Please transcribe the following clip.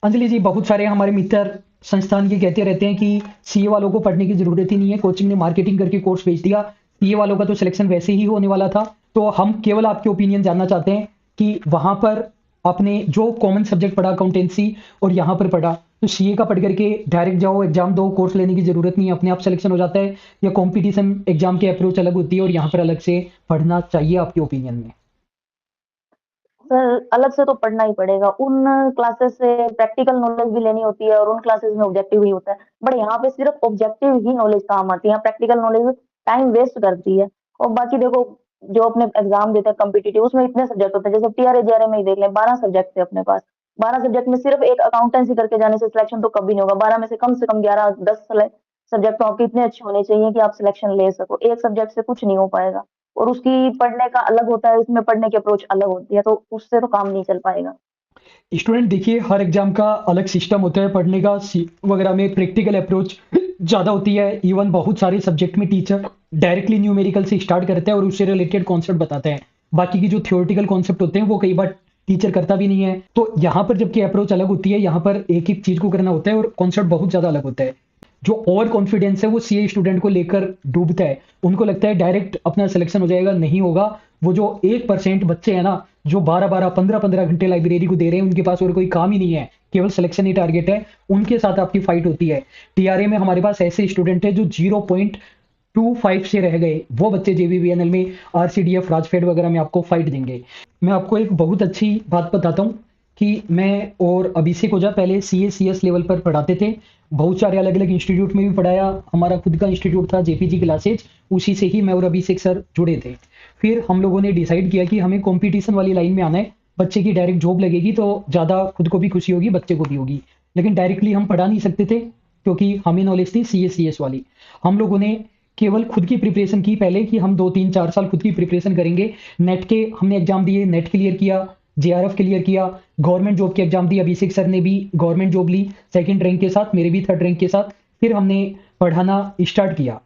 अंजलि जी, बहुत सारे हमारे मित्र संस्थान ये कहते रहते हैं कि सीए वालों को पढ़ने की जरूरत ही नहीं है, कोचिंग ने मार्केटिंग करके कोर्स भेज दिया, सीए वालों का तो सिलेक्शन वैसे ही होने वाला था। तो हम केवल आपके ओपिनियन जानना चाहते हैं कि वहां पर आपने जो कॉमन सब्जेक्ट पढ़ा अकाउंटेंसी और यहाँ पर पढ़ा, तो सीए का पढ़ करके डायरेक्ट जाओ एग्जाम दो, कोर्स लेने की जरूरत नहीं है, अपने आप सिलेक्शन हो जाता है, या कॉम्पिटिशन एग्जाम की अप्रोच अलग होती है और यहाँ पर अलग से पढ़ना चाहिए आपके ओपिनियन में? सर अलग से तो पढ़ना ही पड़ेगा। उन क्लासेस से प्रैक्टिकल नॉलेज भी लेनी होती है और उन क्लासेस में ऑब्जेक्टिव ही होता है, बट यहाँ पे सिर्फ ऑब्जेक्टिव ही नॉलेज काम आती है, प्रैक्टिकल नॉलेज टाइम वेस्ट करती है। और बाकी देखो, जो अपने एग्जाम देते हैं कम्पिटिटिव, उसमें इतने सब्जेक्ट होते हैं, जैसे टीआरए जेआरए में ही देख लें, 12 सब्जेक्ट थे अपने पास। 12 सब्जेक्ट में सिर्फ एक अकाउंटेंसी करके जाने से सिलेक्शन तो कभी नहीं होगा। 12 में से कम 11 10 सब्जेक्ट तो आपके इतने अच्छे होने चाहिए कि आप सिलेक्शन ले सको, एक सब्जेक्ट से कुछ नहीं हो पाएगा। और उसकी पढ़ने का अलग होता है, इसमें पढ़ने की अप्रोच अलग होती है, तो उससे तो काम नहीं चल पाएगा। स्टूडेंट देखिए, हर एग्जाम का अलग सिस्टम होता है पढ़ने का, वगैरह में प्रैक्टिकल अप्रोच ज़्यादा होती है। इवन बहुत सारे सब्जेक्ट में टीचर डायरेक्टली न्यूमेरिकल से स्टार्ट करते हैं और उससे रिलेटेड कॉन्सेप्ट बताते हैं। बाकी की जो थियोरेटिकल कॉन्सेप्ट होते हैं वो कई बार टीचर करता भी नहीं है। तो यहाँ पर जबकि अप्रोच अलग होती है, यहाँ पर एक एक चीज को करना होता है और कॉन्सेप्ट बहुत ज्यादा अलग होता है। जो ओवर कॉन्फिडेंस है वो सीए स्टूडेंट को लेकर डूबता है, उनको लगता है डायरेक्ट अपना सिलेक्शन हो जाएगा, नहीं होगा। वो जो 1% बच्चे हैं ना, जो 12 12 15 15 घंटे लाइब्रेरी को दे रहे हैं, उनके पास और कोई काम ही नहीं है, केवल सिलेक्शन ही टारगेट है, उनके साथ आपकी फाइट होती है। टीआरए में हमारे पास ऐसे स्टूडेंट है जो 0.25 से रह गए, वो बच्चे जेबीवीएनएल में, आरसीडीएफ, राजफेड वगैरह में आपको फाइट देंगे। मैं आपको एक बहुत अच्छी बात बताता हूँ कि मैं और अभिषेक ओझा पहले सीएस लेवल पर पढ़ाते थे। बहुत सारे अलग अलग इंस्टीट्यूट में भी पढ़ाया, हमारा खुद का इंस्टीट्यूट था जेपीजी क्लासेज, उसी से ही मैं और अभिषेक सर जुड़े थे। फिर हम लोगों ने डिसाइड किया कि हमें कंपटीशन वाली लाइन में आना है, बच्चे की डायरेक्ट जॉब लगेगी तो ज़्यादा खुद को भी खुशी होगी, बच्चे को भी होगी। लेकिन डायरेक्टली हम पढ़ा नहीं सकते थे क्योंकि हमें नॉलेज थी सीएस वाली। हम लोगों ने केवल खुद की प्रिपरेशन की पहले, कि हम 2 3 4 साल खुद की प्रिपरेशन करेंगे। नेट के हमने एग्जाम दिए, नेट क्लियर किया, जेआरएफ क्लियर किया, गवर्नमेंट जॉब के एग्जाम दी, अभिषेक सर ने भी गवर्नमेंट जॉब ली सेकंड रैंक के साथ, मेरे भी थर्ड रैंक के साथ। फिर हमने पढ़ाना स्टार्ट किया।